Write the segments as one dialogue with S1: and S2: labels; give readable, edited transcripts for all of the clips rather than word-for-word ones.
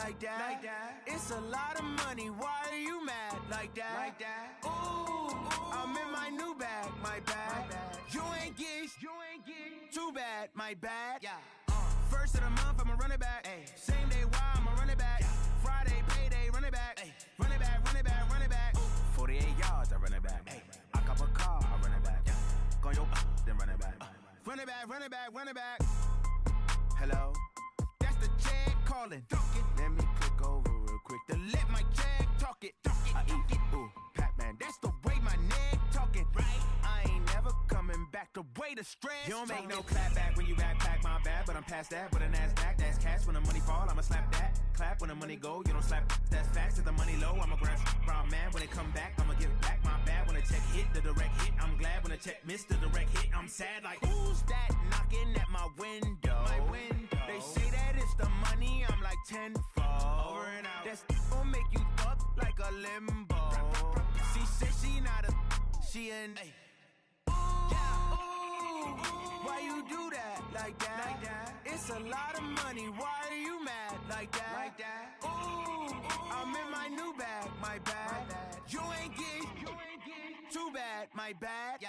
S1: like that. It's a lot of money, why are you mad like that? Ooh, I'm in my new bag, my bad. You ain't get too bad, my bad. First of the month, I'ma run it back. Same day, why I'ma run it back. Friday, payday, run it back. Run it back, run it back, run it back. 48 yards, I run it back. I cop a car, I run it back. Go yo, then run it back. Run it back, run it back, run it back. Hello, that's the check calling. Let me click over real quick to let my check talk it. I eat it, ooh, Pac-Man, that's the way my neck talking. Right, I ain't never coming back the way the stress. You don't make no clap back when you backpack, my bad, but I'm past that. With a NASDAQ, that's cash. When the money fall, I'ma slap that. Clap when the money go, you don't slap. That's facts. If the money low, I'ma grab brown man. When it come back, I'ma give back my bad. When the check hit, the direct hit. I'm glad when the check missed the direct hit. I'm sad like, who's that knocking at my window? They say that it's the money, I'm like tenfold. Over and out. That's gon' make you up like a limbo. She said she not a, she an. Why you do that like that? It's a lot of money, why are you mad like that? Ooh, I'm in my new bag, my bad. You ain't get too bad, my bad.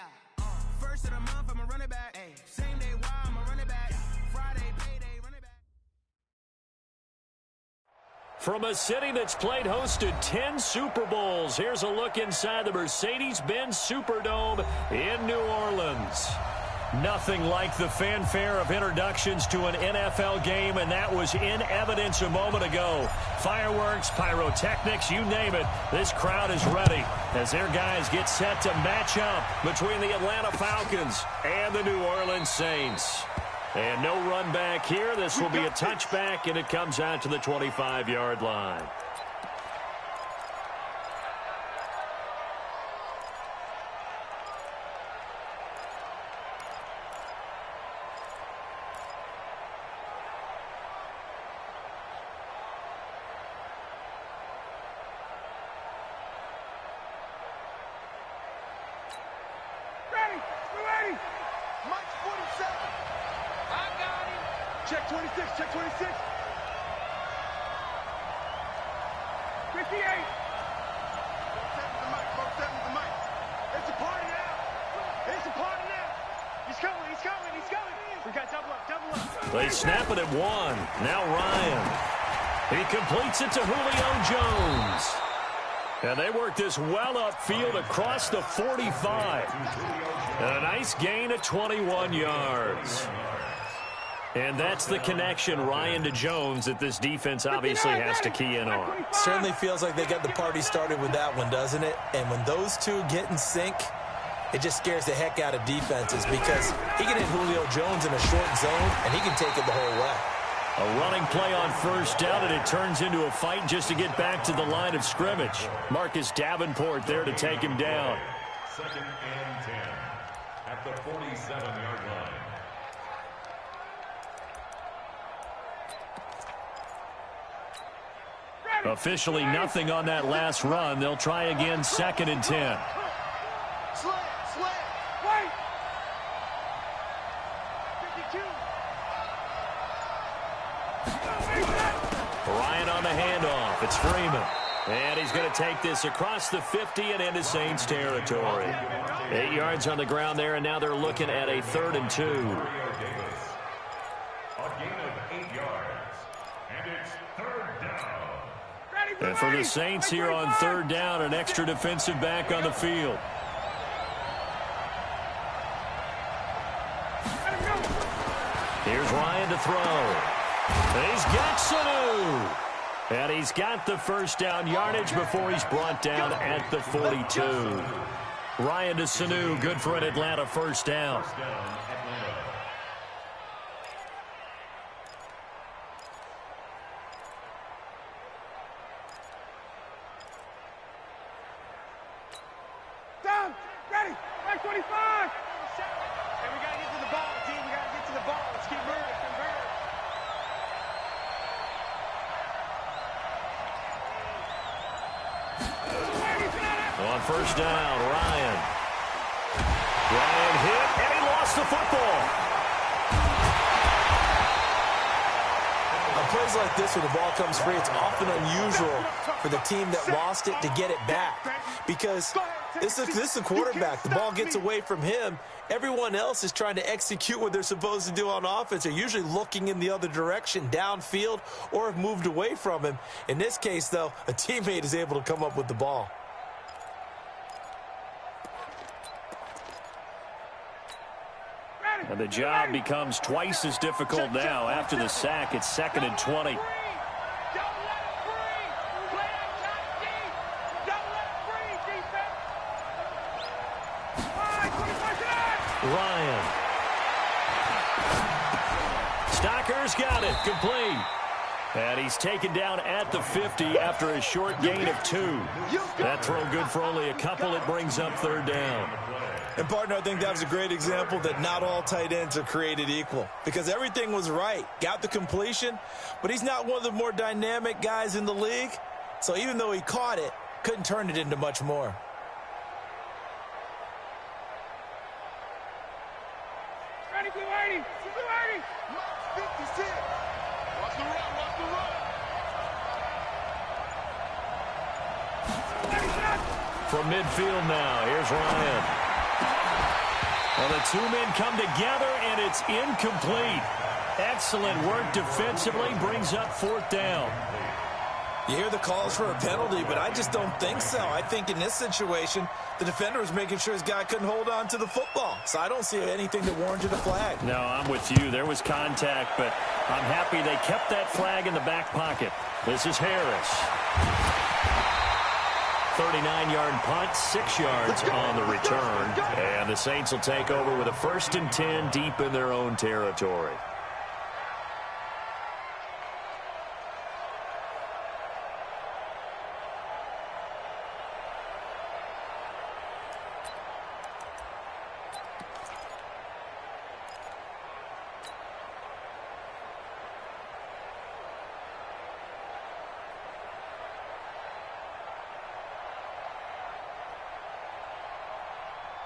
S1: First of the month, I'ma run it back. Same day, why I'ma run it back. Friday, payday, run it back.
S2: From a city that's played host to 10 Super Bowls, here's a look inside the Mercedes-Benz Superdome in New Orleans. Nothing like the fanfare of introductions to an NFL game, and that was in evidence a moment ago. Fireworks, pyrotechnics, you name it. This crowd is ready as their guys get set to match up between the Atlanta Falcons and the New Orleans Saints. And no run back here. This will be a touchback, and it comes out to the 25-yard line.
S3: Check 26, check 26. 58. Folks, the mic. It's a party now. It's a party now. He's coming. We got double up.
S2: They snap it at one. Now Ryan. He completes it to Julio Jones. And they work this well upfield across the 45. And a nice gain of 21 yards. And that's the connection, Ryan to Jones, that this defense obviously has to key in on.
S4: Certainly feels like they got the party started with that one, doesn't it? And when those two get in sync, it just scares the heck out of defenses because he can hit Julio Jones in a short zone, and he can take it the whole way.
S2: A running play on first down, and it turns into a fight just to get back to the line of scrimmage. Marcus Davenport there to take him down.
S5: 2nd and 10 at the 47-yard line.
S2: Officially nothing on that last run. They'll try again 2nd and 10.
S3: Wait. 52.
S2: Ryan on the handoff. It's Freeman. And he's going to take this across the 50 and into Saints territory. 8 yards on the ground there, and now they're looking at a 3rd and 2.
S5: A gain of 8 yards. And it's 3rd down.
S2: And for the Saints here on 3rd down, an extra defensive back on the field. Here's Ryan to throw. He's got Sanu. And he's got the first down yardage before he's brought down at the 42. Ryan to Sanu, good for an Atlanta first down.
S3: Down, ready, right 25. And we got to get to the ball, team. We got to get to the ball. Let's keep moving.
S2: On first down, Ryan hit, and he lost the football.
S4: A plays like this where the ball comes free, it's often unusual for the team that lost it to get it back. Because this is a quarterback. The ball gets away from him. Everyone else is trying to execute what they're supposed to do on offense. They're usually looking in the other direction, downfield, or have moved away from him. In this case, though, a teammate is able to come up with the ball.
S2: And the job becomes twice as difficult now. After the sack, it's 2nd and 20. Ryan. Stocker's got it. Complete. And he's taken down at the 50 after a short gain of 2. That throw good for only a couple. It brings up 3rd down.
S4: And, partner, I think that was a great example that not all tight ends are created equal, because everything was right. Got the completion, but he's not one of the more dynamic guys in the league. So even though he caught it, couldn't turn it into much more.
S3: Ready, blue 80. Blue 80. 56. Watch the run. Watch the run.
S2: From midfield now, here's Ryan. Well, the two men come together, and it's incomplete. Excellent work defensively, brings up 4th down.
S4: You hear the calls for a penalty, but I just don't think so. I think in this situation, the defender was making sure his guy couldn't hold on to the football. So I don't see anything that warranted a flag.
S2: No, I'm with you. There was contact, but I'm happy they kept that flag in the back pocket. This is Harris. 39-yard punt, 6 yards on the return. And the Saints will take over with a 1st and 10 deep in their own territory.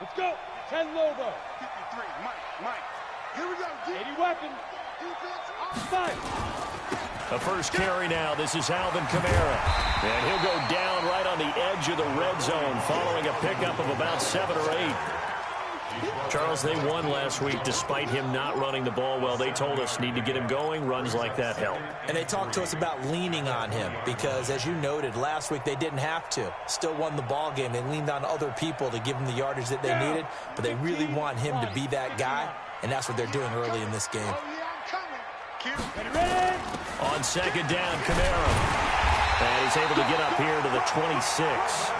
S3: Let's go. 10 Lobo. 53. Mike. Here we go. 80 weapon. Defense on side.
S2: The first carry now. This is Alvin Kamara. And he'll go down right on the edge of the red zone following a pickup of about 7 or 8. Charles, they won last week despite him not running the ball well. They told us need to get him going. Runs like that help.
S4: And they talked to us about leaning on him because, as you noted, last week they didn't have to. Still won the ball game. They leaned on other people to give them the yardage that they needed, but they really want him to be that guy, and that's what they're doing early in this game.
S2: On 2nd down, Kamara. And he's able to get up here to the 26.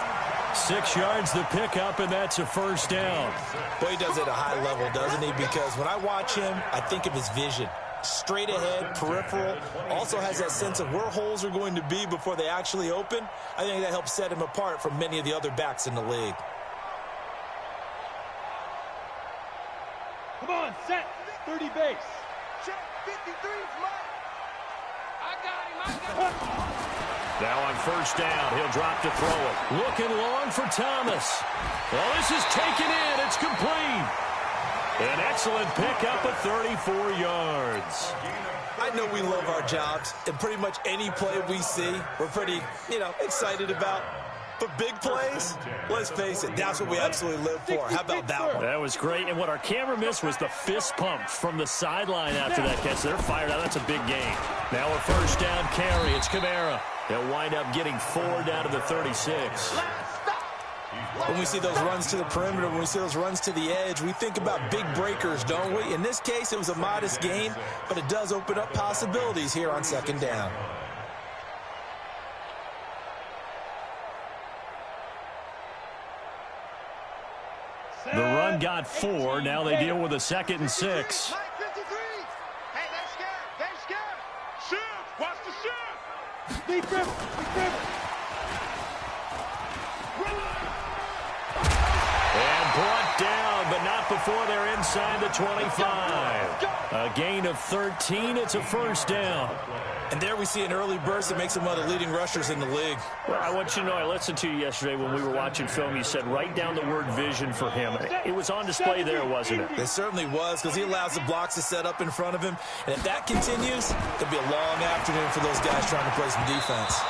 S2: 6 yards the pickup, and that's a 1st down.
S4: Boy, he does it at a high level, doesn't he? Because when I watch him, I think of his vision. Straight ahead, peripheral, also has that sense of where holes are going to be before they actually open. I think that helps set him apart from many of the other backs in the league.
S3: Come on, set. 30 base. Check 53, Mike. I got him.
S2: Now on 1st down, he'll drop to throw it. Looking long for Thomas. Well, this is taken in. It's complete. An excellent pickup of 34 yards.
S4: I know we love our jobs, and pretty much any play we see, we're pretty, excited about. But big plays, let's face it, that's what we absolutely live for. How about that one?
S2: That was great, and what our camera missed was the fist pump from the sideline after that catch. They're fired out. That's a big gain. Now a 1st down carry. It's Kamara. They'll wind up getting 4 down to the 36.
S4: When we see those runs to the perimeter, when we see those runs to the edge, we think about big breakers, don't we? In this case, it was a modest gain, but it does open up possibilities here on 2nd down.
S2: The run got 4. Now they deal with a 2nd and 6.
S3: Hey, they're scared. They're scared. Shoot. Watch the shoot. Deep grip.
S2: And brought down, but not up before they're inside the 25. A gain of 13. It's a first down.
S4: And there we see an early burst that makes him one of the leading rushers in the league.
S2: Well, I want you to know, I listened to you yesterday when we were watching film. You said write down the word vision for him. It was on display there, wasn't it?
S4: It certainly was, because he allows the blocks to set up in front of him. And if that continues, it'll be a long afternoon for those guys trying to play some defense.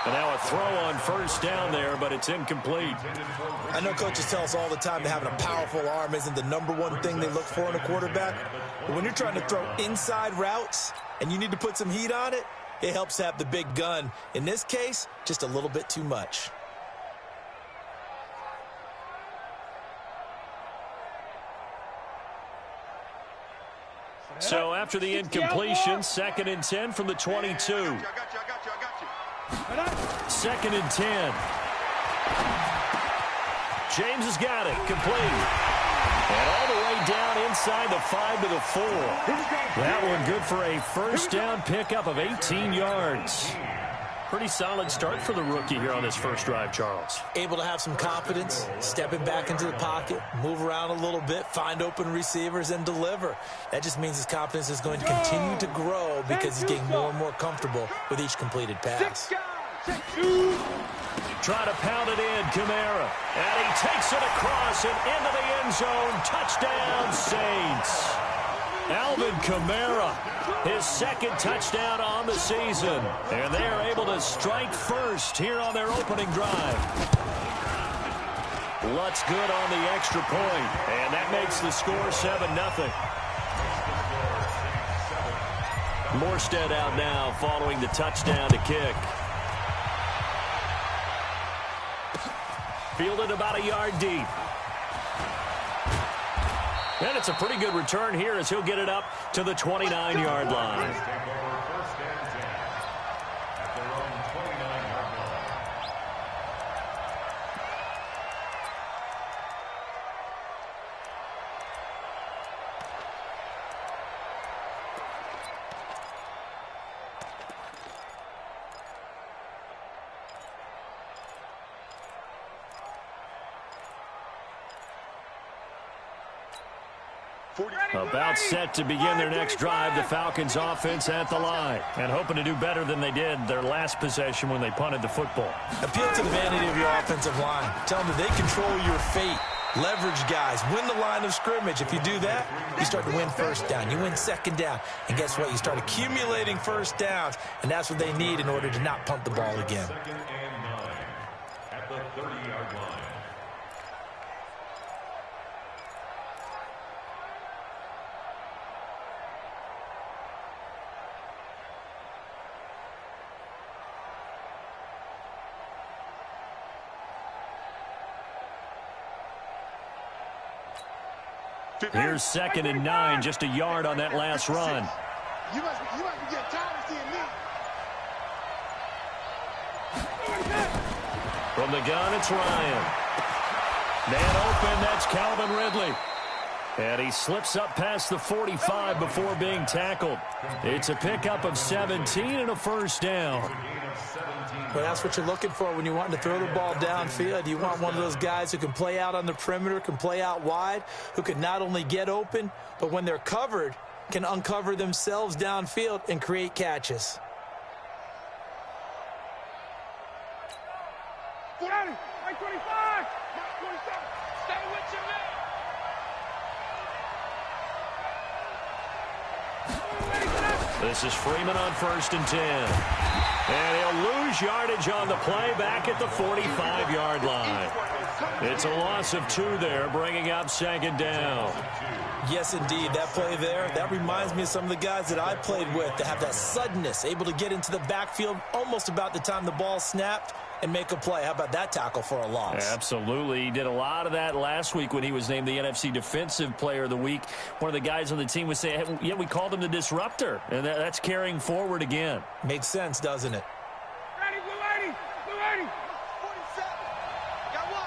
S2: And now a throw on first down there, but it's incomplete.
S4: I know coaches tell us all the time that having a powerful arm isn't the #1 thing they look for in a quarterback. But when you're trying to throw inside routes and you need to put some heat on it, it helps to have the big gun. In this case, just a little bit too much.
S2: So after the incompletion, 2nd and 10 from the 22. 2nd and 10. James has got it. Complete. And all the way down inside the 5 to the 4. That one good for a first down pickup of 18 yards. Pretty solid start for the rookie here on this first drive, Charles.
S4: Able to have some confidence, stepping back into the pocket, move around a little bit, find open receivers, and deliver. That just means his confidence is going to continue to grow because he's getting more and more comfortable with each completed pass.
S2: Try to pound it in, Kamara. And he takes it across and into the end zone. Touchdown, Saints. Alvin Kamara, his 2nd touchdown on the season. And they are able to strike first here on their opening drive. Lutz good on the extra point. And that makes the score 7-0. Morstead out now following the touchdown to kick. Fielded about a yard deep. And it's a pretty good return here as he'll get it up to the 29-yard line. About set to begin their next drive, the Falcons offense at the line. And hoping to do better than they did their last possession when they punted the football.
S4: Appeal to the vanity of your offensive line. Tell them that they control your fate. Leverage guys. Win the line of scrimmage. If you do that, you start to win first down. You win second down. And guess what? You start accumulating first downs. And that's what they need in order to not punt the ball again.
S5: 2nd and 9 at the 30-yard line.
S2: Here's 2nd and 9, just a yard on that last run.
S3: You must be getting tired of seeing me.
S2: From the gun, it's Ryan. Man open, that's Calvin Ridley. And he slips up past the 45 before being tackled. It's a pickup of 17 and a first down.
S4: Well, that's what you're looking for when you want to throw the ball downfield. You want one of those guys who can play out on the perimeter, can play out wide, who can not only get open, but when they're covered, can uncover themselves downfield and create catches.
S3: Right 25. 27. Stay with your man.
S2: This is Freeman on 1st and 10. And he'll lose yardage on the play back at the 45-yard line. It's a loss of 2 there, bringing up 2nd down.
S4: Yes, indeed. That play there, that reminds me of some of the guys that I played with that have that suddenness, able to get into the backfield almost about the time the ball snapped and make a play. How about that tackle for a loss?
S2: Absolutely. He did a lot of that last week when he was named the NFC Defensive Player of the Week. One of the guys on the team was saying, hey, yeah, we called him the disruptor, and that's carrying forward again.
S4: Makes sense, doesn't it?
S3: Ready, blue 80. Blue 80. 47. Got one.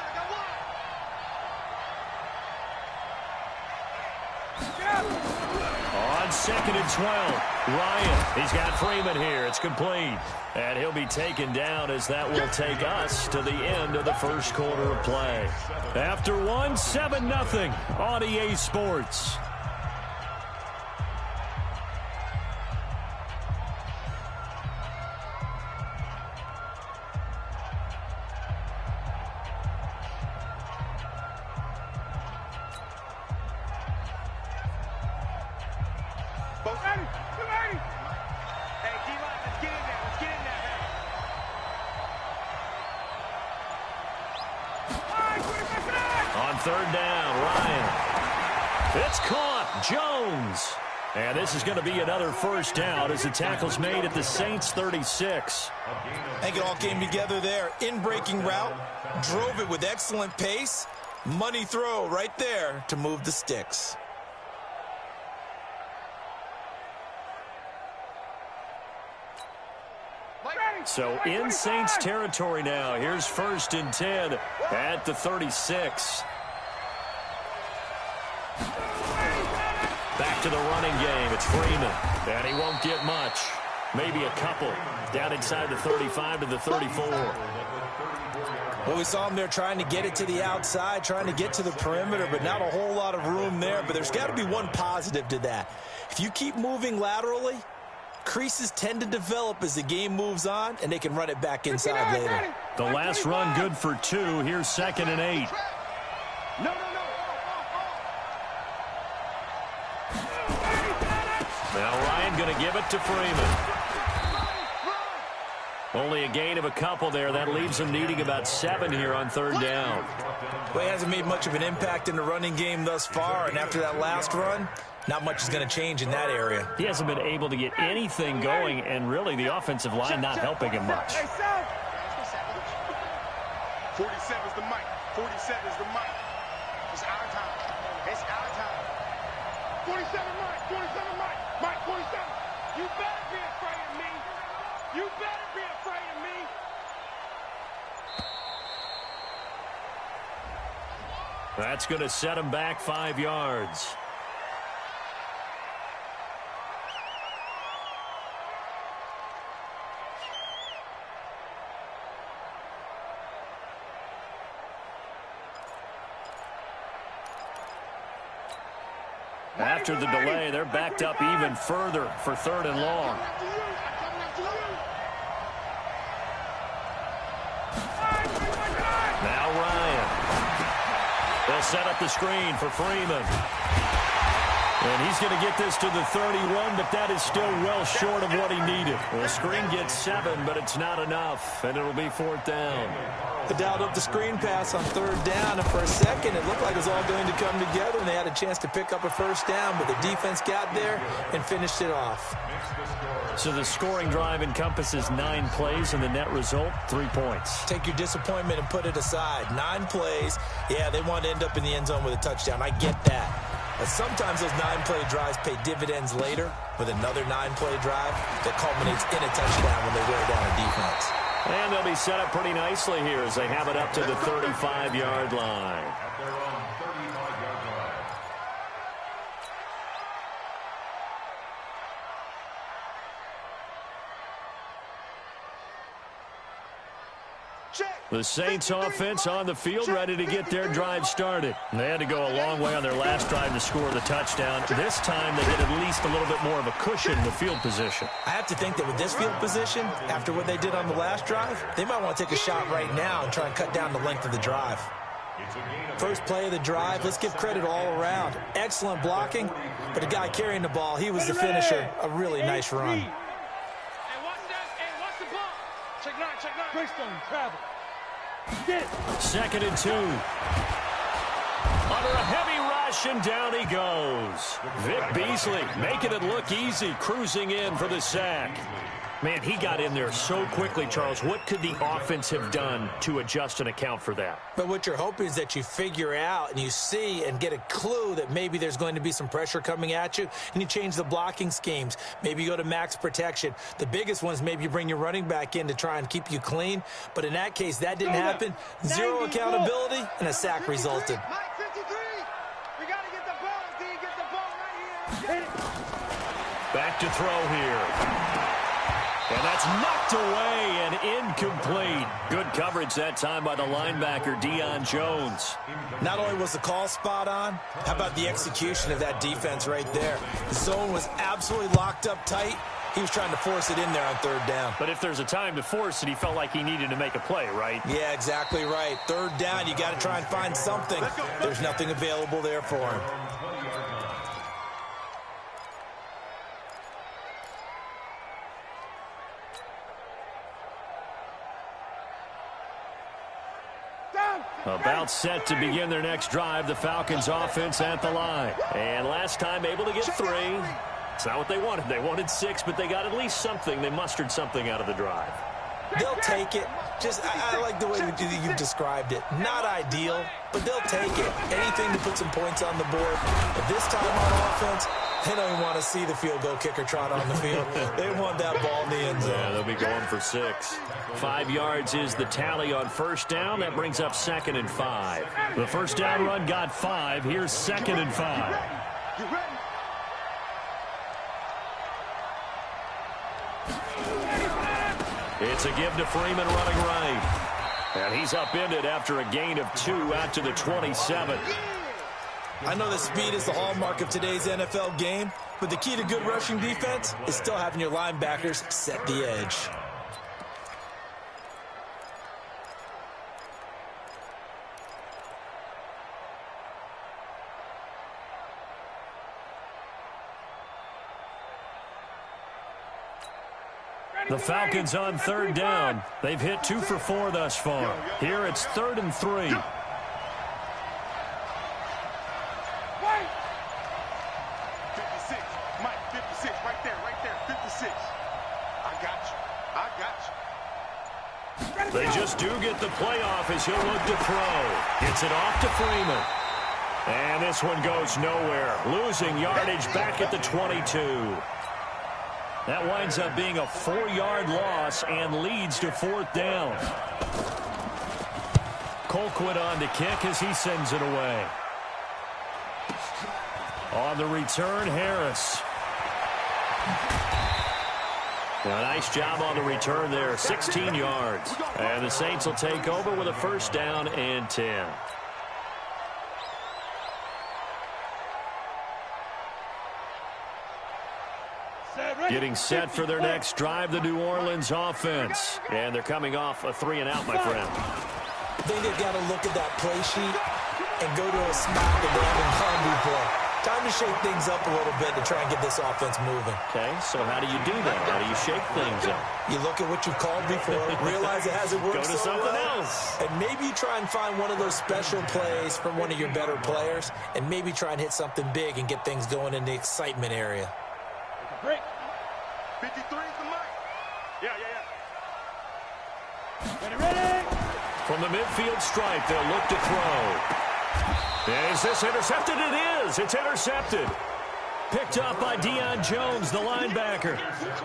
S2: On 2nd and 12. Ryan, he's got Freeman here. It's complete. And he'll be taken down as that will take us to the end of the first quarter of play. After one, 7-0 on EA Sports. Third down, Ryan. It's caught. Jones. And this is going to be another first down as the tackle's made at the Saints 36.
S4: I think it all came together there. In-breaking route. Drove it with excellent pace. Money throw right there to move the sticks.
S2: So in Saints territory now. Here's 1st and 10 at the 36. Back to the running game. It's Freeman. And he won't get much. Maybe a couple. Down inside the 35 to the 34.
S4: Well, we saw him there trying to get it to the outside, trying to get to the perimeter, but not a whole lot of room there. But there's got to be one positive to that. If you keep moving laterally, creases tend to develop as the game moves on, and they can run it back inside later.
S2: The last run good for 2. Here's 2nd and 8. Now Ryan going to give it to Freeman. Only a gain of a couple there. That leaves him needing about 7 here on 3rd down.
S4: Well, he hasn't made much of an impact in the running game thus far, and after that last run, not much is going to change in that area.
S2: He hasn't been able to get anything going, and really the offensive line not helping him much.
S3: 47 is the mic. 47 is the mic. It's our time. It's our time. 47 mic. 47 mic. Mike 47. You better be afraid of me. You better be afraid of me.
S2: That's going to set him back 5 yards. After the delay, they're backed up even further for 3rd and long. Now Ryan. They'll set up the screen for Freeman. And he's going to get this to the 31, but that is still well short of what he needed. The screen gets 7, but it's not enough, and it'll be 4th down.
S4: They dialed up the screen pass on 3rd down, and for a second it looked like it was all going to come together, and they had a chance to pick up a 1st down, but the defense got there and finished it off.
S2: So the scoring drive encompasses 9 plays, and the net result, 3 points.
S4: Take your disappointment and put it aside. 9 plays. Yeah, they want to end up in the end zone with a touchdown. I get that. But sometimes those 9-play drives pay dividends later with another 9-play drive that culminates in a touchdown when they wear down a defense.
S2: And they'll be set up pretty nicely here as they have it up to the 35-yard line.
S5: At their own 35-yard line.
S2: The Saints offense on the field, ready to get their drive started. They had to go a long way on their last drive to score the touchdown. This time they get at least a little bit more of a cushion in the field position.
S4: I have to think that with this field position, after what they did on the last drive, they might want to take a shot right now and try and cut down the length of the drive. First play of the drive, let's give credit all around. Excellent blocking, but the guy carrying the ball, he was the finisher. A really nice run.
S3: Hey, watch that. Hey, watch the ball. Check 9, check 9. Greystone, travel.
S2: 2nd and 2. Under a heavy rush, and down he goes. Vic Beasley making it look easy, cruising in for the sack. Man, he got in there so quickly, Charles. What could the offense have done to adjust and account for that?
S4: But what you're hoping is that you figure out and you see and get a clue that maybe there's going to be some pressure coming at you, and you change the blocking schemes. Maybe you go to max protection. The biggest one is maybe you bring your running back in to try and keep you clean. But in that case, that didn't happen. 0 accountability, and a sack resulted.
S3: Mike 53. We got to get the ball, D. Get the ball right here. Let's get it.
S2: Back to throw here. And that's knocked away and incomplete. Good coverage that time by the linebacker, Deion Jones.
S4: Not only was the call spot on, how about the execution of that defense right there? The zone was absolutely locked up tight. He was trying to force it in there on third down.
S2: But if there's a time to force it, he felt like he needed to make a play, right?
S4: Yeah, exactly right. Third down, you got to try and find something. There's nothing available there for him.
S2: About set to begin their next drive, the Falcons offense at the line. And last time able to get 3. It's not what they wanted. They wanted 6, but they got at least something. They mustered something out of the drive.
S4: They'll take it. Just, I like the way you described it. Not ideal, but they'll take it. Anything to put some points on the board. But this time on offense, they don't even want to see the field goal kicker trot on the field. They want that ball in the end zone.
S2: Yeah, they'll be going for 6. 5 yards is the tally on first down. That brings up 2nd and 5. The first down run got 5. Here's 2nd and 5. It's a give to Freeman running right. And he's upended after a gain of 2 out to the 27.
S4: I know that speed is the hallmark of today's NFL game, but the key to good rushing defense is still having your linebackers set the edge.
S2: The Falcons on third down. They've hit 2 for 4 thus far. Here it's 3rd and 3. They just do get the playoff as he'll look to throw. Gets it off to Freeman. And this one goes nowhere. Losing yardage back at the 22. That winds up being a 4-yard loss and leads to 4th down. Colquitt on to kick as he sends it away. On the return, Harris. A nice job on the return there, 16 yards. And the Saints will take over with a first down and 10. Getting set for their next drive, the New Orleans offense. And they're coming off a 3-and-out, my friend.
S4: I think they've got to look at that play sheet and go to a spot that they haven't gone before. Time to shake things up a little bit to try and get this offense moving.
S2: Okay, so how do you do that? How do you shake things up?
S4: You look at what you've called before, realize it hasn't worked
S2: so
S4: something
S2: else.
S4: And maybe you try and find one of those special plays from one of your better players, and maybe try and hit something big and get things going in the excitement area.
S3: Break. 53 is the mic. Yeah. Ready.
S2: From the midfield stripe, they'll look to throw. Is this intercepted? It is. It's intercepted. Picked up by Deion Jones, the linebacker.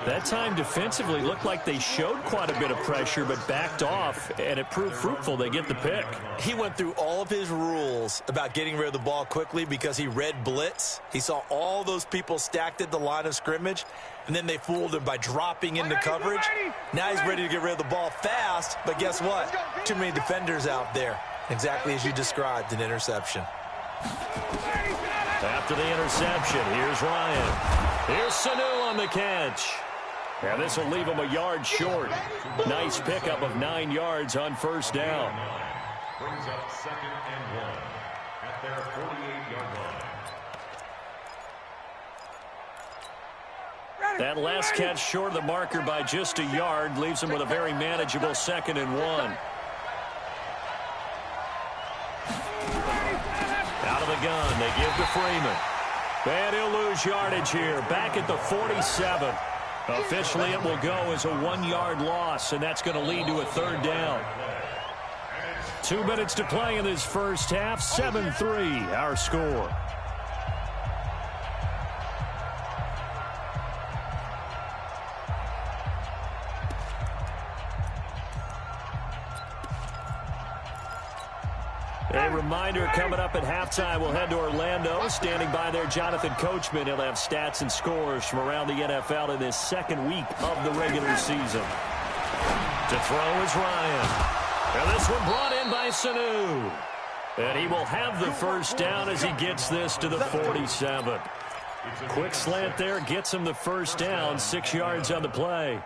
S2: That time defensively looked like they showed quite a bit of pressure, but backed off, and it proved fruitful. They get the pick.
S4: He went through all of his rules about getting rid of the ball quickly because he read blitz. He saw all those people stacked at the line of scrimmage, and then they fooled him by dropping into coverage. Now he's ready to get rid of the ball fast, but guess what? Too many defenders out there. Exactly as you described, an interception.
S2: After the interception, here's Ryan. Here's Sanu on the catch. And this will leave him a yard short. Nice pickup of 9 yards on first down.
S5: Brings up 2nd and 1 at their 48-yard line.
S2: That last catch short of the marker by just a yard leaves him with a very manageable 2nd and 1. Out of the gun, they give to Freeman. And he'll lose yardage here, back at the 47. Officially, it will go as a 1-yard loss, and that's going to lead to a 3rd down. 2 minutes to play in this first half, 7-3, our score. A reminder coming up at halftime, we'll head to Orlando. Standing by there, Jonathan Coachman. He'll have stats and scores from around the NFL in this second week of the regular season. To throw is Ryan. And this one brought in by Sanu. And he will have the first down as he gets this to the 47. Quick slant there, gets him the first down, 6 yards on the play.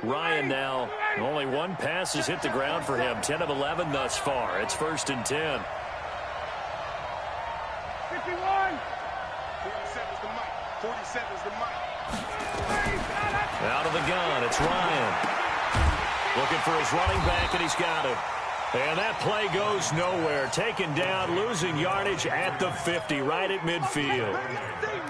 S2: Ryan now, only one pass has hit the ground for him. 10 of 11 thus far. It's 1st and 10.
S3: 51. 47's the mic. 47's the mic.
S2: Out of the gun, it's Ryan. Looking for his running back, and he's got it. And that play goes nowhere. Taken down, losing yardage at the 50, right at midfield.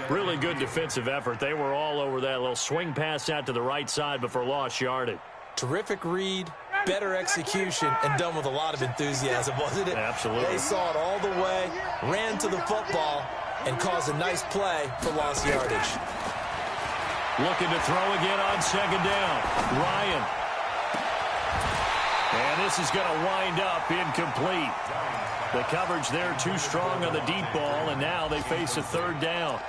S2: Really good defensive effort. They were all over that little swing pass out to the right side before lost yardage.
S4: Terrific read, better execution, and done with a lot of enthusiasm, wasn't it?
S2: Absolutely.
S4: They saw it all the way, ran to the football, and caused a nice play for lost yardage.
S2: Looking to throw again on 2nd down. Ryan. And this is going to wind up incomplete. The coverage there too strong on the deep ball, and now they face a 3rd down.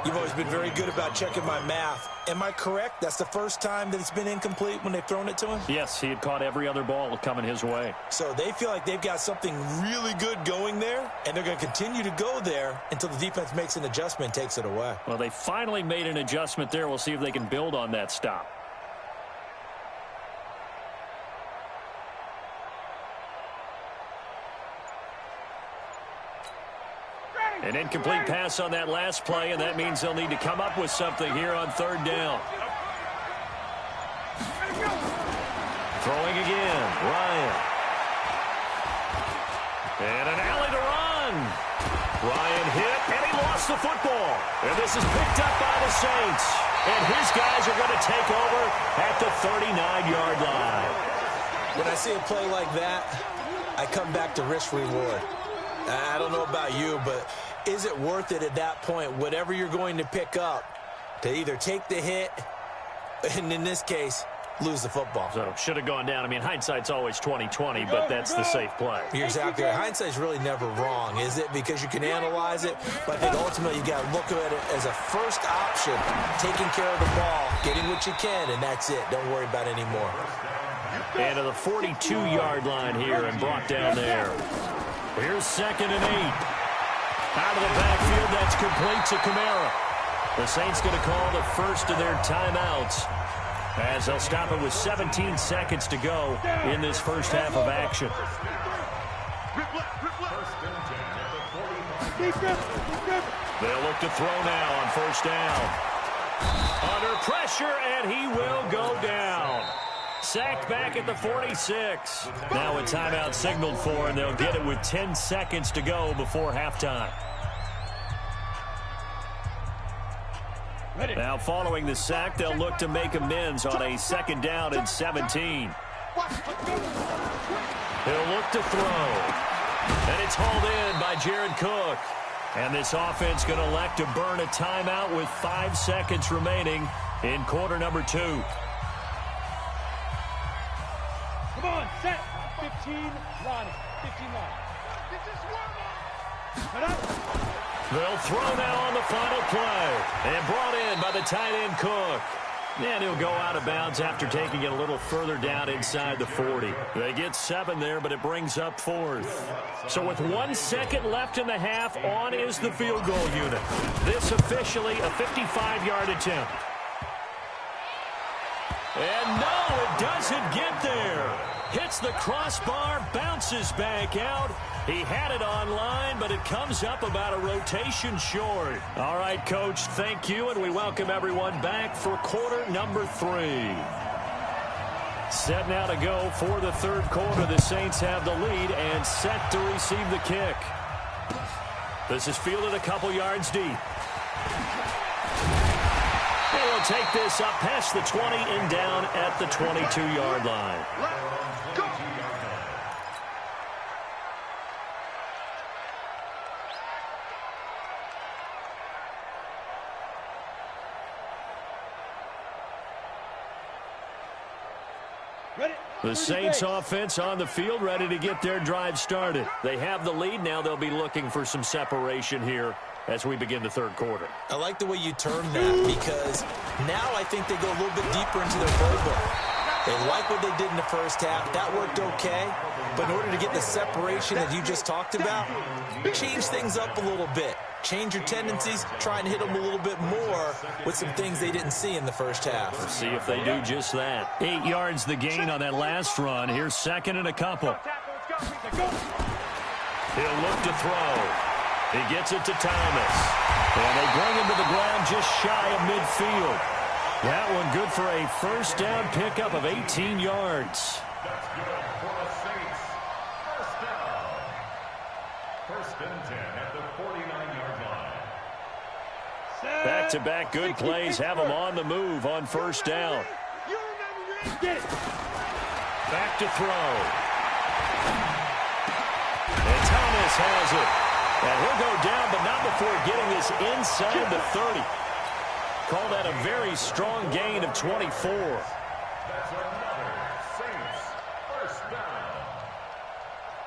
S4: You've always been very good about checking my math. Am I correct? That's the first time that it's been incomplete when they've thrown it to him?
S2: Yes, he had caught every other ball coming his way.
S4: So they feel like they've got something really good going there, and they're going to continue to go there until the defense makes an adjustment and takes it away.
S2: Well, they finally made an adjustment there. We'll see if they can build on that stop. An incomplete pass on that last play, and that means they'll need to come up with something here on 3rd down. Throwing again, Ryan. And an alley to run. Ryan hit, and he lost the football. And this is picked up by the Saints. And his guys are going to take over at the 39-yard line.
S4: When I see a play like that, I come back to risk-reward. I don't know about you, but is it worth it at that point, whatever you're going to pick up, to either take the hit, and in this case, lose the football?
S2: So should have gone down. I mean, hindsight's always 20/20, but that's the safe play.
S4: You're exactly right. Hindsight's really never wrong, is it? Because you can analyze it, but I think ultimately you got to look at it as a first option, taking care of the ball, getting what you can, and that's it. Don't worry about any more.
S2: And to the 42-yard line here and brought down there. Here's 2nd and 8. Out of the backfield, that's complete to Kamara. The Saints going to call the first of their timeouts as they'll stop it with 17 seconds to go in this first half of action. They'll look to throw now on 1st down. Under pressure, and he will go down. Sacked back at the 46. Now a timeout signaled for, and they'll get it with 10 seconds to go before halftime. Now following the sack, they'll look to make amends on a 2nd down and 17. He'll look to throw. And it's hauled in by Jared Cook. And this offense going to elect to burn a timeout with 5 seconds remaining in quarter number 2.
S6: Come on, set. 15, line. 15 line. Set up.
S2: They'll throw now on the final play. And brought in by the tight end Cook. And he'll go out of bounds after taking it a little further down inside the 40. They get 7 there, but it brings up 4th. So with 1 second left in the half, on is the field goal unit. This officially a 55-yard attempt. And no, it doesn't get there. Hits the crossbar, bounces back out. He had it online, but it comes up about a rotation short. All right, Coach, thank you, and we welcome everyone back for quarter number 3. Set now to go for the 3rd quarter. The Saints have the lead and set to receive the kick. This is fielded a couple yards deep. They will take this up past the 20 and down at the 22-yard line. The Saints offense on the field, ready to get their drive started. They have the lead. Now they'll be looking for some separation here as we begin the third quarter.
S4: I like the way you term that, because now I think they go a little bit deeper into their playbook. They like what they did in the first half. That worked okay. But in order to get the separation that you just talked about, change things up a little bit. Change your tendencies, try and hit them a little bit more with some things they didn't see in the first half.
S2: Let's see if they do just that. 8 yards the gain on that last run. Here's second and a couple. He'll look to throw. He gets it to Thomas. And they bring him to the ground just shy of midfield. That one good for a first down pickup of 18 yards.
S5: That's good for the Saints. First down. First and 10 at the 49-yard line.
S2: Back-to-back good plays have them on the move on first down.
S6: Get it.
S2: Back to throw. And Thomas has it. And he'll go down, but not before getting this inside the 30. Call that a very strong gain of 24.
S5: That's another Saints first down.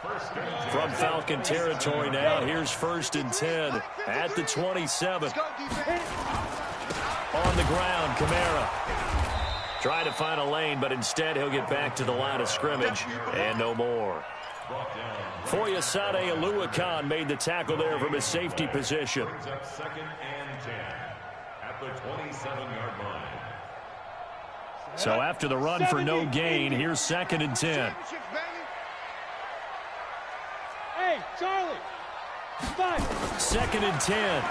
S5: First and 10.
S2: From Falcon territory now, here's first and 10 at the 27. On the ground, Kamara. Try to find a lane, but instead he'll get back to the line of scrimmage and no more. Foyesade Oluwakan made the tackle there from his safety position.
S5: Second and 10 at the 27-yard line.
S2: So after the run for no gain, here's second and 10.
S6: Hey, Charlie. 5.
S2: Second and 10.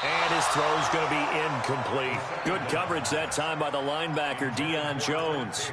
S2: And his throw's going to be incomplete. Good coverage that time by the linebacker, Deion Jones.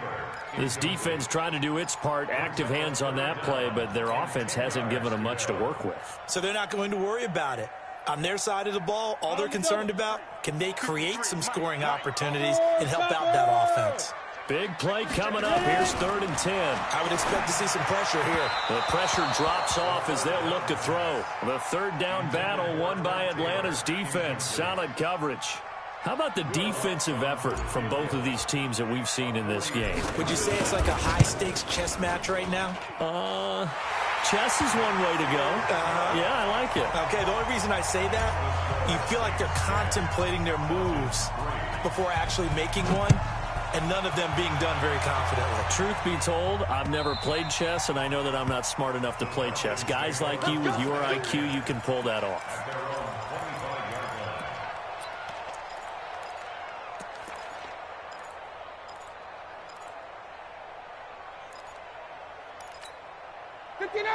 S2: This defense trying to do its part, active hands on that play, but their offense hasn't given them much to work with.
S4: So they're not going to worry about it. On their side of the ball, all they're concerned about, can they create some scoring opportunities and help out that offense?
S2: Big play coming up. Here's third and 10.
S4: I would expect to see some pressure here.
S2: The pressure drops off as they'll look to throw. The third down battle won by Atlanta's defense. Solid coverage. How about the defensive effort from both of these teams that we've seen in this game?
S4: Would you say it's like a high-stakes chess match right now?
S2: Chess is one way to go. Yeah, I like it.
S4: Okay, the only reason I say that, you feel like they're contemplating their moves before actually making one, and none of them being done very confidently.
S2: Truth be told, I've never played chess, and I know that I'm not smart enough to play chess. Guys like you with your IQ, you can pull that off.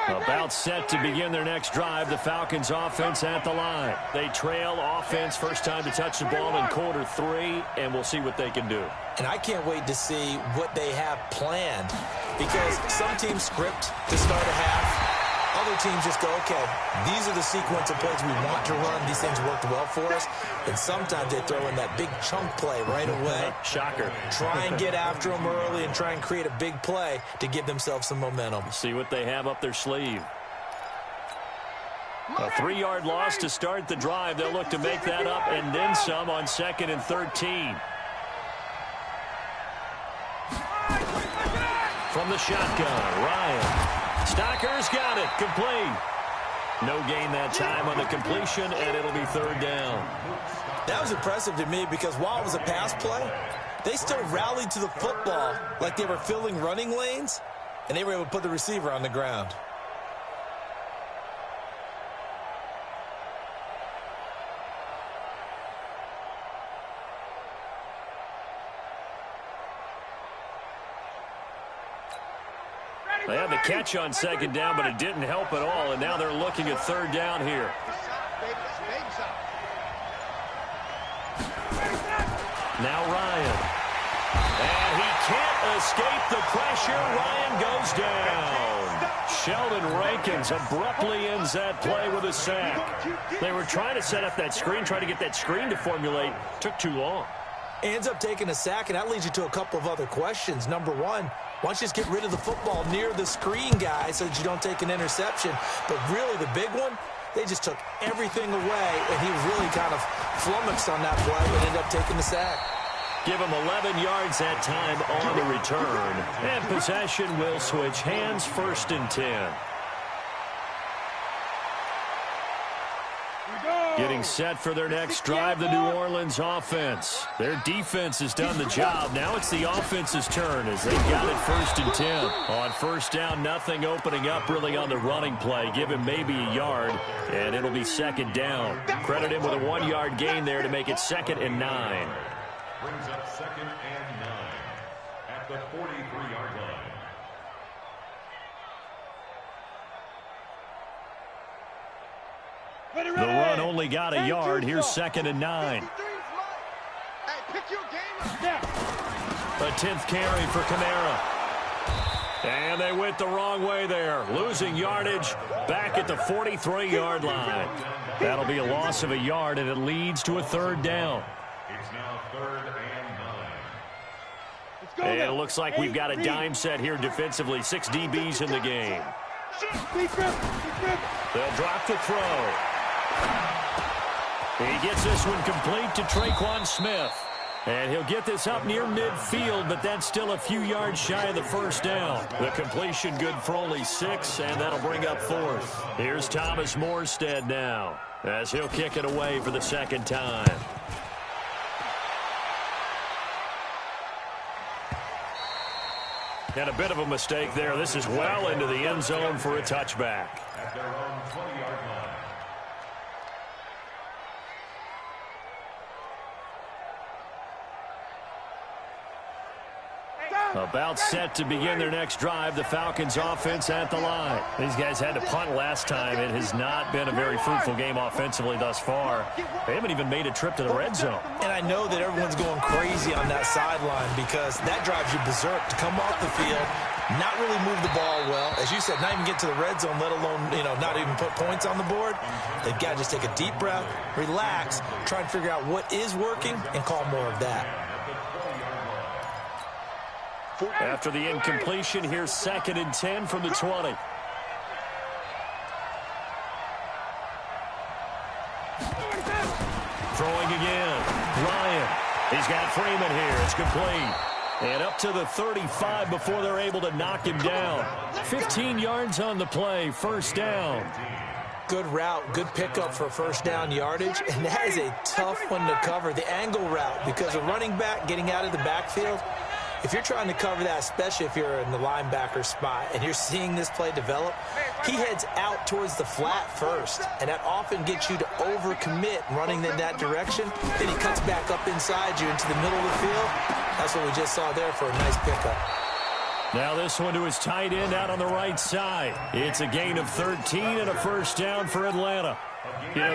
S2: About set to begin their next drive. The Falcons offense at the line. They trail offense, first time to touch the ball in quarter 3, and we'll see what they can do.
S4: And I can't wait to see what they have planned, because some teams script to start a half. Other teams just go, okay, these are the sequence of plays we want to run. These things worked well for us. And sometimes they throw in that big chunk play right away.
S2: Shocker.
S4: Try and get after them early and try and create a big play to give themselves some momentum.
S2: See what they have up their sleeve. A 3-yard loss to start the drive. They'll look to make that up and then some on second and 13. From the shotgun, Ryan. Stocker's got it. Complete. No gain that time on the completion, and it'll be third down.
S4: That was impressive to me because while it was a pass play, they still rallied to the football like they were filling running lanes, and they were able to put the receiver on the ground.
S2: They had the catch on second down, but it didn't help at all, and now they're looking at third down here. Now Ryan. And he can't escape the pressure. Ryan goes down. Sheldon Rankins abruptly ends that play with a sack. They were trying to set up that screen, trying to get that screen to formulate. Took too long.
S4: Ends up taking a sack, and that leads you to a couple of other questions. Number one, why don't you just get rid of the football near the screen guy so that you don't take an interception? But really the big one, They just took everything away, and he was really kind of flummoxed on that play and ended up taking the sack.
S2: Give him 11 yards that time on the return. And possession will switch hands, 1st and 10. Getting set for their next drive, the New Orleans offense. Their defense has done the job. Now it's the offense's turn as they've got it 1st and 10. On 1st down, nothing opening up really on the running play. Give him maybe a yard, and it'll be 2nd down. Credit him with a 1-yard gain there to make it 2nd and 9.
S5: Brings up 2nd and 9 at the 43-yard line.
S2: The run only got a yard. Here's 2nd and 9. A 10th carry for Kamara. And they went the wrong way there. Losing yardage back at the 43-yard line. That'll be a loss of a yard, and it leads to a 3rd down.
S5: It's now 3rd and 9.
S2: And it looks like we've got a dime set here defensively. 6 DBs in the game. They'll drop the throw. He gets this one complete to Traquan Smith. And he'll get this up near midfield, but that's still a few yards shy of the 1st down. The completion good for only 6, and that'll bring up 4th. Here's Thomas Morstead now, as he'll kick it away for the 2nd time. And a bit of a mistake there. This is well into the end zone for a touchback.
S5: At their own 20-yard line.
S2: About set to begin their next drive, the Falcons offense at the line. These guys had to punt last time. It has not been a very fruitful game offensively thus far. They haven't even made a trip to the red zone.
S4: And I know that everyone's going crazy on that sideline because that drives you berserk to come off the field, not really move the ball well. As you said, not even get to the red zone, let alone, not even put points on the board. They've got to just take a deep breath, relax, try and figure out what is working, and call more of that.
S2: After the incompletion, here's 2nd and 10 from the 20. Throwing again. Ryan. He's got Freeman here. It's complete. And up to the 35 before they're able to knock him down. 15 yards on the play. 1st down.
S4: Good route, good pickup for 1st down yardage, and that is a tough one to cover, the angle route, because a running back getting out of the backfield, if you're trying to cover that, especially if you're in the linebacker spot and you're seeing this play develop, he heads out towards the flat first, and that often gets you to overcommit running in that direction. Then he cuts back up inside you into the middle of the field. That's what we just saw there for a nice pickup.
S2: Now this one to his tight end out on the right side. It's a gain of 13 and a 1st down for Atlanta.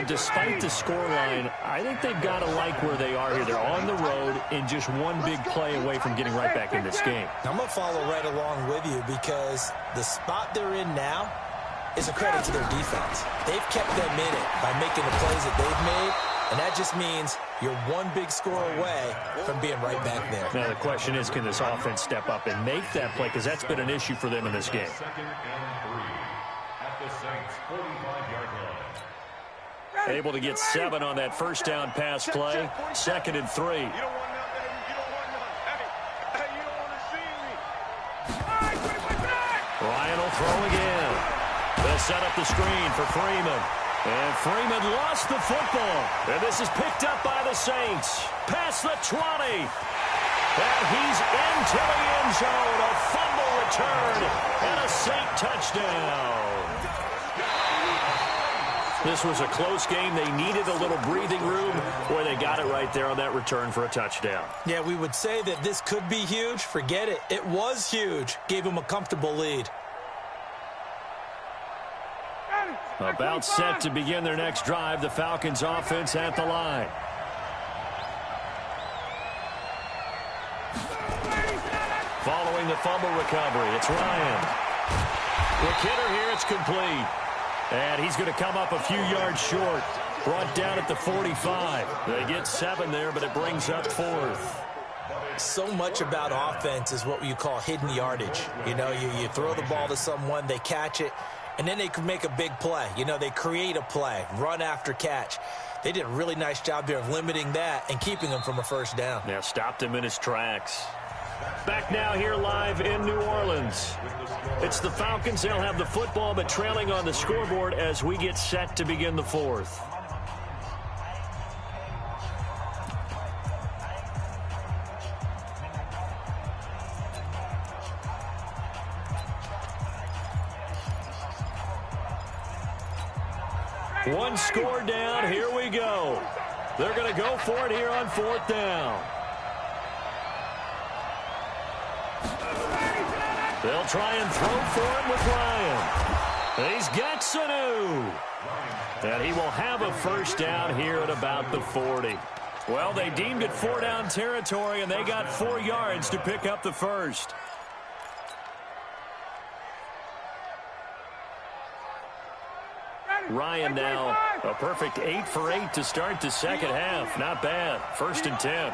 S2: Despite the scoreline, I think they've got to like where they are here. They're on the road and just one big play away from getting right back in this game.
S4: I'm going to follow right along with you because the spot they're in now is a credit to their defense. They've kept them in it by making the plays that they've made, and that just means you're one big score away from being right back there.
S2: Now the question is, can this offense step up and make that play? Because that's been an issue for them in this game.
S5: 2nd and 3 at the Saints' 45-yard line.
S2: Able to get 7 on that 1st down pass play. 2nd and 3.
S3: You don't want none, baby. You don't want none. Hey, you don't want to see me.
S2: Ryan will throw again. They'll set up the screen for Freeman. And Freeman lost the football. And this is picked up by the Saints. Past the 20. And he's into the end zone. A fumble return. And a Saint touchdown. This was a close game. They needed a little breathing room. Boy, they got it right there on that return for a touchdown.
S4: Yeah, we would say that this could be huge. Forget it. It was huge. Gave them a comfortable lead.
S2: About set to begin their next drive, the Falcons offense at the line. Following the fumble recovery, it's Ryan. Quick hitter here, it's complete. And he's going to come up a few yards short. Brought down at the 45. They get 7 there, but it brings up 4th.
S4: So much about offense is what you call hidden yardage. You throw the ball to someone, they catch it, And then they could make a big play. You know, they create a play, run after catch. They did a really nice job there of limiting that and keeping him from a first down.
S2: Yeah, stopped him in his tracks. Back now here live in New Orleans. It's the Falcons. They'll have the football, but trailing on the scoreboard as we get set to begin the fourth. One score down. Here we go. They're going to go for it here on fourth down. They'll try and throw for him with Ryan. He's got Sanu. And he will have a first down here at about the 40. Well, they deemed it 4-down territory, and they got 4 yards to pick up the first. Ryan now a perfect 8 for 8 to start the second half. Not bad. 1st and 10.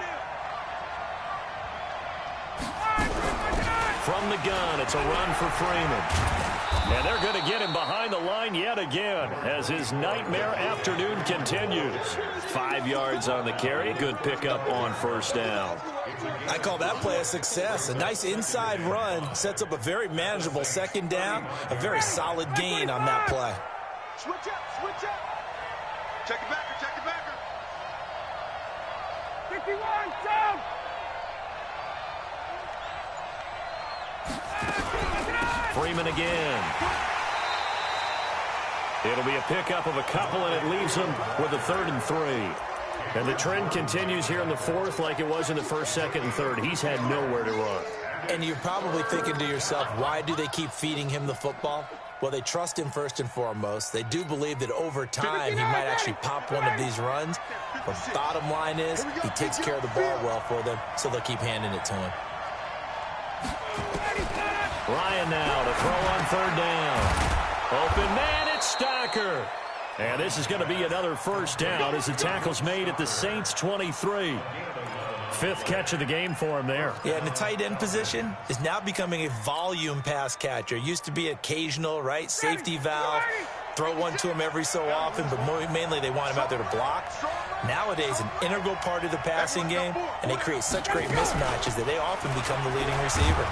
S2: From the gun, it's a run for Freeman. And they're going to get him behind the line yet again as his nightmare afternoon continues. 5 yards on the carry. Good pickup on first down.
S4: I call that play a success. A nice inside run sets up a very manageable second down. A very solid gain on that play.
S3: Switch up, switch up. Check it backer, check it backer.
S6: 51, down.
S2: Freeman again. It'll be a pickup of a couple, and it leaves him with a 3rd and 3. And the trend continues here in the fourth like it was in the first, second, and third. He's had nowhere to run.
S4: And you're probably thinking to yourself, why do they keep feeding him the football? Well, they trust him first and foremost. They do believe that over time he might actually pop one of these runs. But bottom line is he takes care of the ball well for them, so they'll keep handing it to him.
S2: Ryan now to throw on 3rd down. Open man, it's Stocker. And this is going to be another first down as the tackle's made at the Saints 23. 5th catch of the game for him there. Yeah, and the tight end position is now becoming a volume pass catcher. Used to be occasional, right, safety valve. Throw one to him every so often, but mainly they want him out there to block. Nowadays, an integral part of the passing game, and they create such great mismatches that they often become the leading receiver.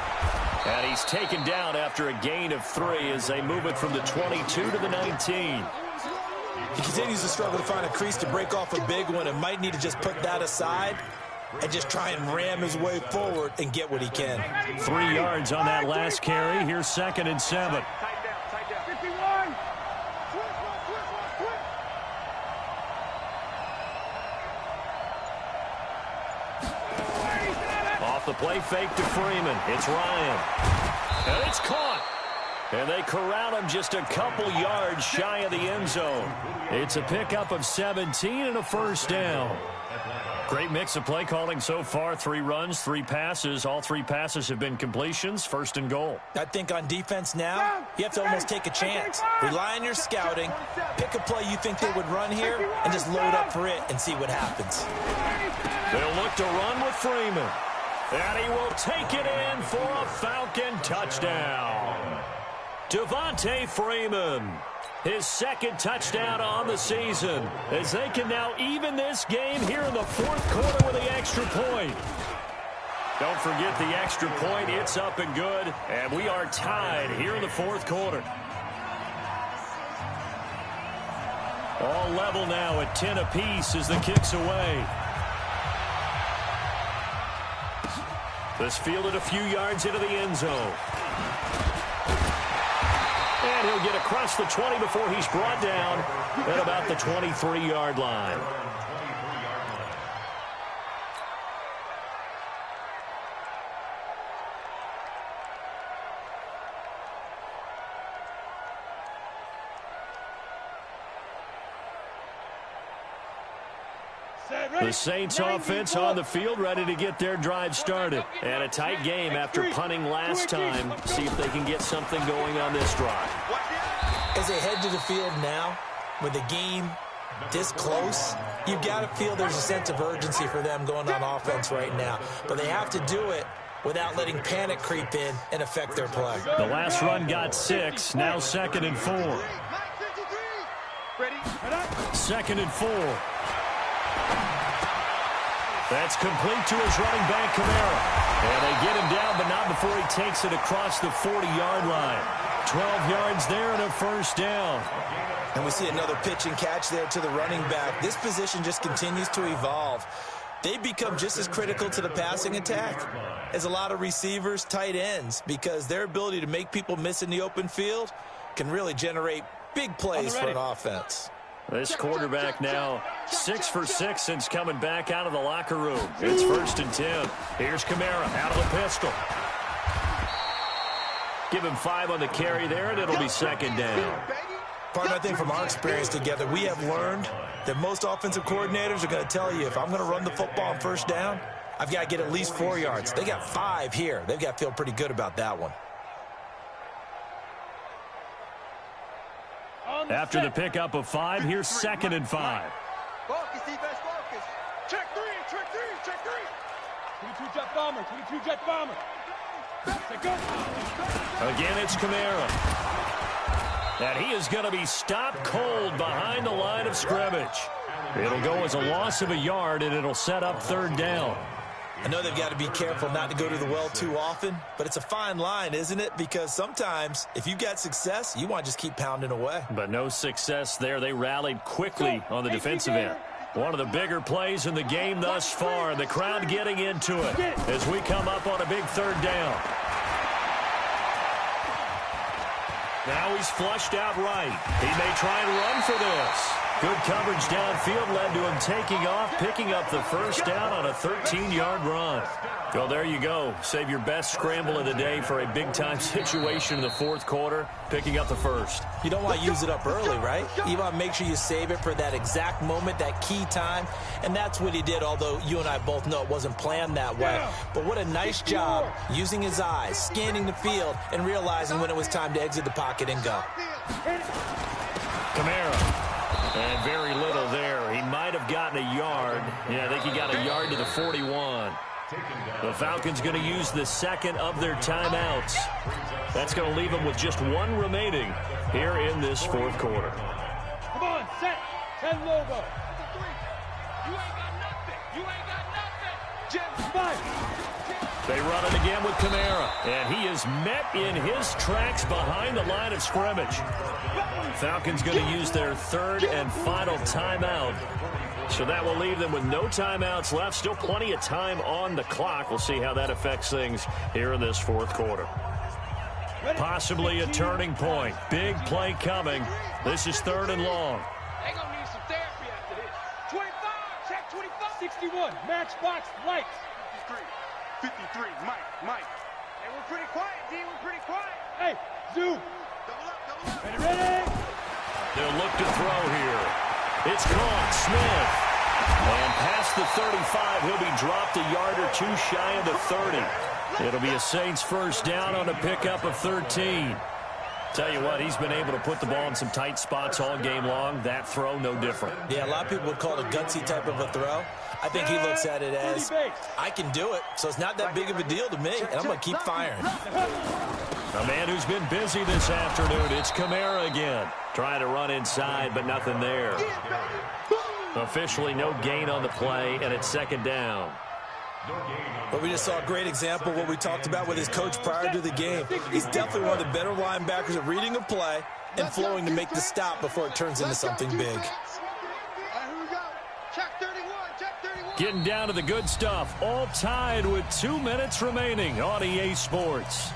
S2: And he's taken down after a gain of 3 as they move it from the 22 to the 19.
S4: He continues to struggle to find a crease to break off a big one and might need to just put that aside and just try and ram his way forward and get what he can.
S2: 3 yards on that last carry. Here's 2nd and 7.
S3: Tight down, tight down.
S6: 51.
S2: Off the play fake to Freeman. It's Ryan. And it's caught. And they corral him just a couple yards shy of the end zone. It's a pickup of 17 and a first down. Great mix of play calling so far. 3 runs, 3 passes. All 3 passes have been completions. 1st and goal.
S4: I think on defense now, you have to almost take a chance. Rely on your scouting. Pick a play you think they would run here and just load up for it and see what happens.
S2: They'll look to run with Freeman. And he will take it in for a Falcon touchdown. Devontae Freeman, his 2nd touchdown on the season, as they can now even this game here in the 4th quarter with the extra point. Don't forget the extra point. It's up and good, and we are tied here in the 4th quarter. All level now at 10 apiece as the kick's away. This fielded a few yards into the end zone. And he'll get across the 20 before he's brought down at about the 23-yard line. The Saints offense on the field, ready to get their drive started. And a tight game after punting last time. See if they can get something going on this drive.
S4: As they head to the field now, with the game this close, you've got to feel there's a sense of urgency for them going on offense right now. But they have to do it without letting panic creep in and affect their play.
S2: The last run got 6, now 2nd and 4.
S3: Ready?
S2: 2nd and 4. That's complete to his running back, Kamara. And they get him down, but not before he takes it across the 40-yard line. 12 yards there and a first down.
S4: And we see another pitch and catch there to the running back. This position just continues to evolve. They become just as critical to the passing attack as a lot of receivers, tight ends, because their ability to make people miss in the open field can really generate big plays for an offense.
S2: This quarterback now 6 for 6 since coming back out of the locker room. It's 1st and 10. Here's Kamara out of the pistol. Give him 5 on the carry there, and it'll be 2nd down.
S4: Partner, I think from our experience together, we have learned that most offensive coordinators are going to tell you, if I'm going to run the football on 1st down, I've got to get at least 4 yards. They got 5 here. They've got to feel pretty good about that one.
S2: After the pickup of 5, here's 2nd and 5.
S3: Focus, defense, focus. Check 3, check 3, check 3.
S6: 22 jet bomber, 22 jet bomber.
S2: Again, it's Kamara. And he is going to be stopped cold behind the line of scrimmage. It'll go as a loss of a yard, and it'll set up 3rd down.
S4: I know they've got to be careful not to go to the well too often, but it's a fine line, isn't it? Because sometimes, if you've got success, you want to just keep pounding away.
S2: But no success there. They rallied quickly on the defensive end. One of the bigger plays in the game thus far. The crowd getting into it as we come up on a big 3rd down. Now he's flushed out right. He may try and run for this. Good coverage downfield led to him taking off, picking up the 1st down on a 13-yard run. Well, there you go. Save your best scramble of the day for a big-time situation in the 4th quarter, picking up the 1st.
S4: You don't want to use it up early, right? You want to make sure you save it for that exact moment, that key time. And that's what he did, although you and I both know it wasn't planned that way. But what a nice job using his eyes, scanning the field, and realizing when it was time to exit the pocket and go.
S2: Kamara. And very little there. He might have gotten a yard. Yeah, I think he got a yard to the 41. The Falcons going to use the 2nd of their timeouts. That's going to leave them with just 1 remaining here in this 4th quarter.
S6: Come on, set. 10 logo.
S3: You ain't got nothing. You ain't got nothing. Jim,
S2: They run it again with Kamara. And he is met in his tracks behind the line of scrimmage. Falcons going to use their 3rd and final timeout. So that will leave them with no timeouts left. Still plenty of time on the clock. We'll see how that affects things here in this 4th quarter. Possibly a turning point. Big play coming. This is 3rd and long.
S3: they gonna need some therapy after this. 25, check 25.
S6: 61, matchbox lights.
S3: 53, Mike. Hey, we're pretty quiet, D. We're pretty quiet.
S6: Hey, zoom.
S3: Double up.
S6: Ready?
S2: They'll look to throw here. It's caught. Smith. And past the 35, he'll be dropped a yard or 2 shy of the 30. It'll be a Saints 1st down on a pickup of 13. Tell you what, he's been able to put the ball in some tight spots all game long. That throw, no different.
S4: Yeah, a lot of people would call it a gutsy type of a throw. I think he looks at it as, I can do it, so it's not that big of a deal to me, and I'm going to keep firing.
S2: A man who's been busy this afternoon, it's Kamara again. Trying to run inside, but nothing there. Officially no gain on the play, and it's 2nd down.
S4: But we just saw a great example of what we talked about with his coach prior to the game. He's definitely one of the better linebackers at reading a play and flowing to make the stop before it turns into something big.
S2: Getting down to the good stuff. All tied with 2 minutes remaining on EA Sports.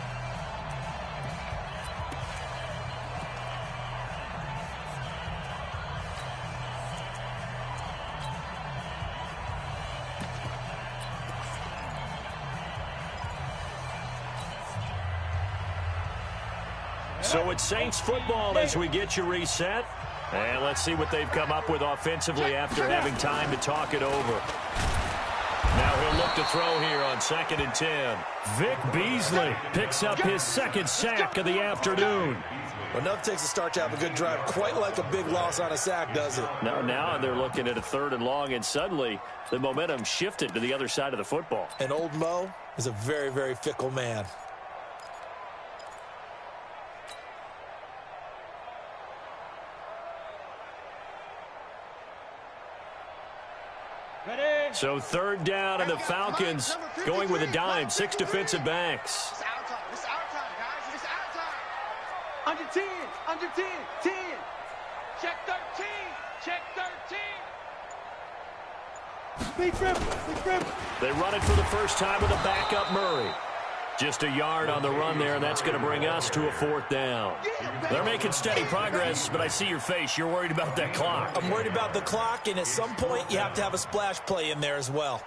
S2: So it's Saints football as we get you reset. And let's see what they've come up with offensively after having time to talk it over. Now he'll look back to throw here on 2nd and 10. Vic Beasley picks up his 2nd sack of the afternoon.
S4: Well, enough takes a start to have a good drive. Quite like a big loss on a sack, does it?
S2: Now they're looking at a 3rd and long, and suddenly the momentum shifted to the other side of the football.
S4: And old Mo is a very, very fickle man.
S6: Ready?
S2: So 3rd down, and the Falcons going with a dime. 6 defensive backs.
S3: It's our time. It's our time, guys. It's our time.
S6: Under 10. Under 10. 10. Check 13. Check 13. Big rip. Big rip.
S2: They run it for the first time with a backup Murray. Just a yard on the run there, and that's going to bring us to a 4th down. They're making steady progress, but I see your face. You're worried about that clock.
S4: I'm worried about the clock, and at some point, you have to have a splash play in there as well.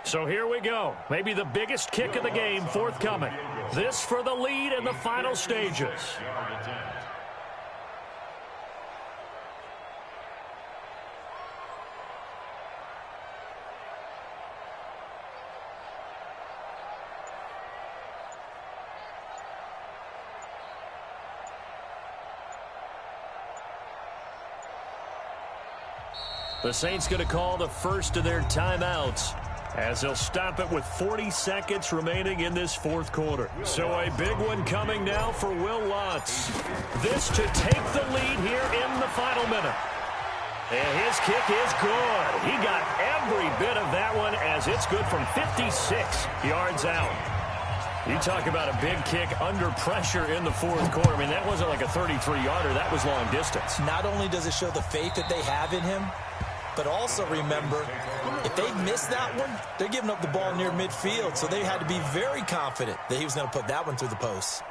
S2: So here we go. Maybe the biggest kick of the game forthcoming. This for the lead in the final stages. The Saints going to call the first of their timeouts, as they'll stop it with 40 seconds remaining in this 4th quarter. So a big one coming now for Will Lutz. This to take the lead here in the final minute. And his kick is good. He got every bit of that one, as it's good from 56 yards out. You talk about a big kick under pressure in the 4th quarter. I mean, that wasn't like a 33-yarder. That was long distance.
S4: Not only does it show the faith that they have in him, but also remember, if they miss that one, they're giving up the ball near midfield, so they had to be very confident that he was going to put that one through the post.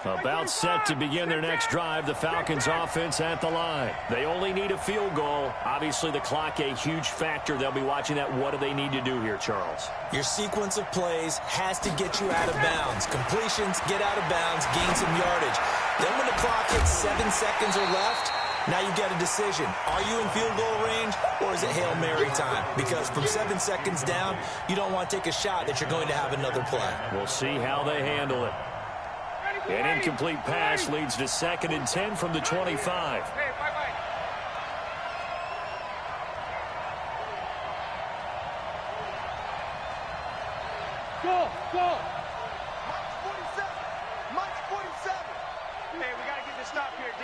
S2: About set to begin their next drive, the Falcons offense at the line. They only need a field goal. Obviously, the clock a huge factor. They'll be watching that. What do they need to do here, Charles?
S4: Your sequence of plays has to get you out of bounds. Completions, get out of bounds, gain some yardage. Then when the clock hits 7 seconds or left, now you get a decision. Are you in field goal range, or is it Hail Mary time? Because from 7 seconds down, you don't want to take a shot that you're going to have another play.
S2: We'll see how they handle it. An incomplete pass leads to 2nd and 10 from the 25.
S6: Go. Go.
S3: Mike's 47. Mike's 47. Hey, we got to get this stop here, D.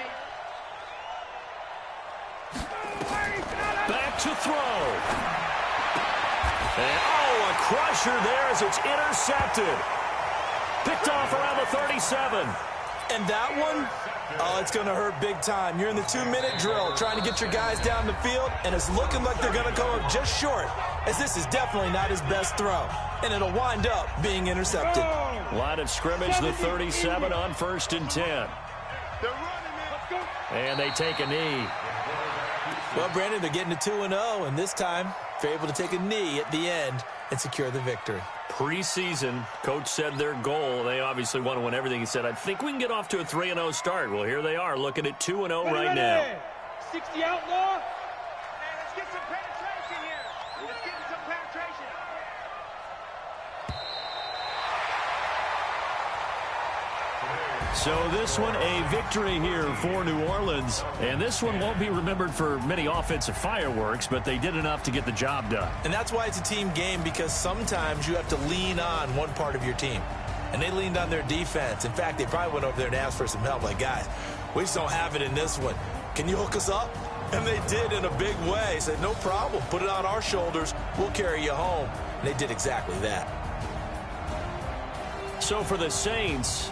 S2: Back to throw. And, a crusher there as it's intercepted. Picked off around the 37.
S4: And that one, it's going to hurt big time. You're in the 2-minute drill trying to get your guys down the field, and it's looking like they're going to come up just short, as this is definitely not his best throw. And it'll wind up being intercepted.
S2: Line of scrimmage, the 37 on 1st and 10.
S3: They're running it.
S2: And they take a knee.
S4: Well, Brandon, they're getting to 2-0, and this time they're able to take a knee at the end and secure the victory.
S2: Preseason, coach said their goal, they obviously want to win everything. He said, I think we can get off to a 3-0 start. Well, here they are looking at 2-0 right now.
S6: 60 outlaw.
S3: Hey, let's get some penetration here. Let's get some penetration.
S2: So this one, a victory here for New Orleans. And this one won't be remembered for many offensive fireworks, but they did enough to get the job done.
S4: And that's why it's a team game, because sometimes you have to lean on one part of your team. And they leaned on their defense. In fact, they probably went over there and asked for some help. Like, guys, we just don't have it in this one. Can you hook us up? And they did in a big way. Said, no problem. Put it on our shoulders. We'll carry you home. And they did exactly that.
S2: So for the Saints,